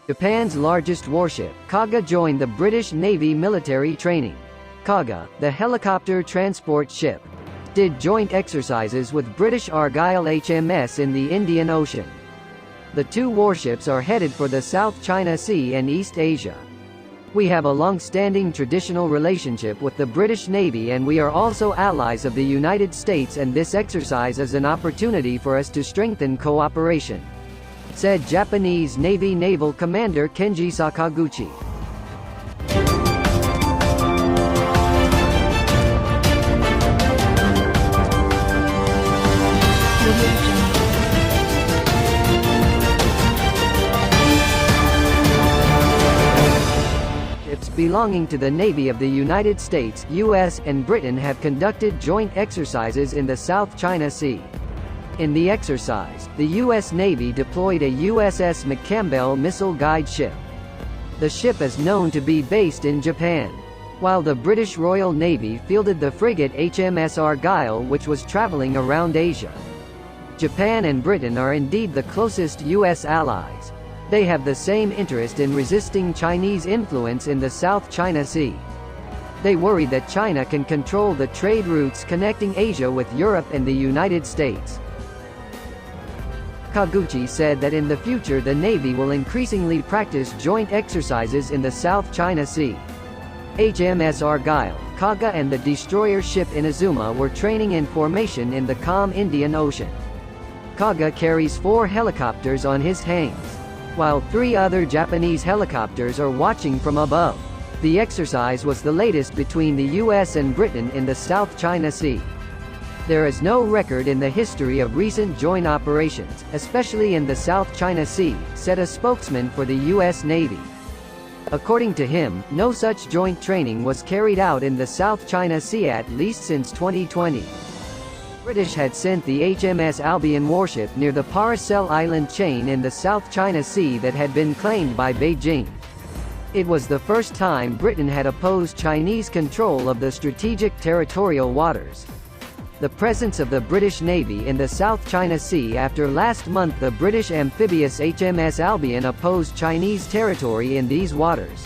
Japan's largest warship, Kaga, joined the British Navy military training. Kaga, the helicopter transport ship, did joint exercises with British Argyll HMS in the Indian Ocean. The two warships are headed for the South China Sea and East Asia. We have a long-standing traditional relationship with the British Navy, and we are also allies of the United States, and this exercise is an opportunity for us to strengthen cooperation, said Japanese Navy Naval Commander Kenji Sakaguchi. Ships belonging to the Navy of the United States, U.S., and Britain have conducted joint exercises in the South China Sea. In the exercise, the U.S. Navy deployed a USS McCampbell missile guide ship. The ship is known to be based in Japan, while the British Royal Navy fielded the frigate HMS Argyll, which was traveling around Asia. Japan and Britain are indeed the closest U.S. allies. They have the same interest in resisting Chinese influence in the South China Sea. They worry that China can control the trade routes connecting Asia with Europe and the United States. Kaguchi said that in the future the Navy will increasingly practice joint exercises in the South China Sea. HMS Argyll, Kaga, and the destroyer ship Inazuma were training in formation in the calm Indian Ocean. Kaga carries 4 helicopters on his hangs, while 3 other Japanese helicopters are watching from above. The exercise was the latest between the US and Britain in the South China Sea. There is no record in the history of recent joint operations, especially in the South China Sea, said a spokesman for the US Navy. According to him, no such joint training was carried out in the South China Sea at least since 2020. British had sent the HMS Albion warship near the Paracel Island chain in the South China Sea that had been claimed by Beijing. It was the first time Britain had opposed Chinese control of the strategic territorial waters. The presence of the British Navy in the South China Sea after last month the British amphibious HMS Albion opposed Chinese territory in these waters.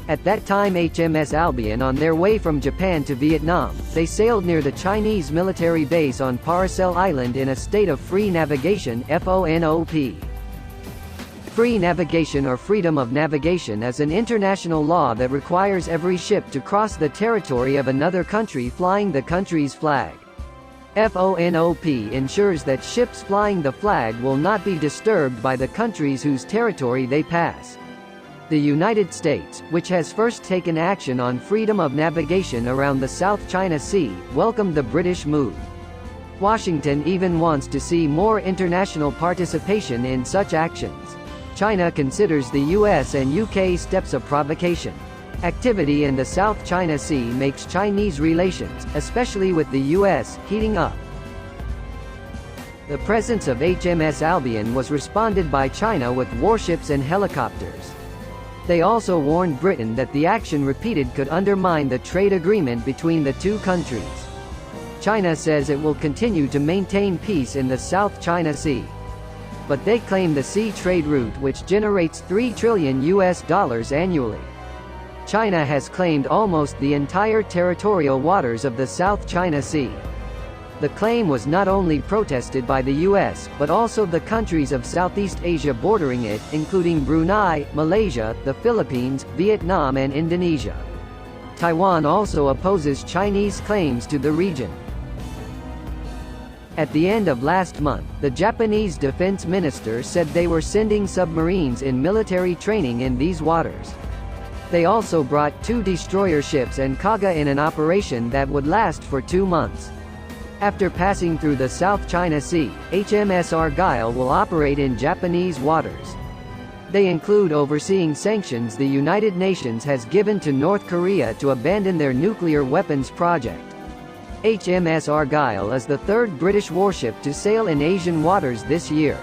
At that time HMS Albion, on their way from Japan to Vietnam, they sailed near the Chinese military base on Paracel Island in a state of free navigation (FONOP). Free navigation or freedom of navigation is an international law that requires every ship to cross the territory of another country flying the country's flag. FONOP ensures that ships flying the flag will not be disturbed by the countries whose territory they pass. The United States, which has first taken action on freedom of navigation around the South China Sea, welcomed the British move. Washington even wants to see more international participation in such actions. China considers the US and UK steps a provocation. Activity in the South China Sea makes Chinese relations, especially with the US, heating up. The presence of HMS Albion was responded by China with warships and helicopters. They also warned Britain that the action repeated could undermine the trade agreement between the two countries. China says it will continue to maintain peace in the South China Sea. But they claim the sea trade route, which generates $3 trillion annually. China has claimed almost the entire territorial waters of the South China Sea. The claim was not only protested by the US, but also the countries of Southeast Asia bordering it, including Brunei, Malaysia, the Philippines, Vietnam and Indonesia. Taiwan also opposes Chinese claims to the region. At the end of last month, the Japanese defense minister said they were sending submarines in military training in these waters. They also brought 2 destroyer ships and Kaga in an operation that would last for 2 months. After passing through the South China Sea, HMS Argyll will operate in Japanese waters. They include overseeing sanctions the United Nations has given to North Korea to abandon their nuclear weapons project. HMS Argyll is the 3rd British warship to sail in Asian waters this year.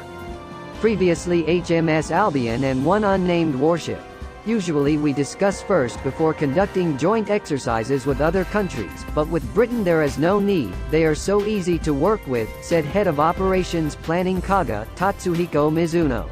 Previously HMS Albion and 1 unnamed warship. Usually we discuss first before conducting joint exercises with other countries, but with Britain there is no need, they are so easy to work with, said Head of Operations Planning Kaga, Tatsuhiko Mizuno.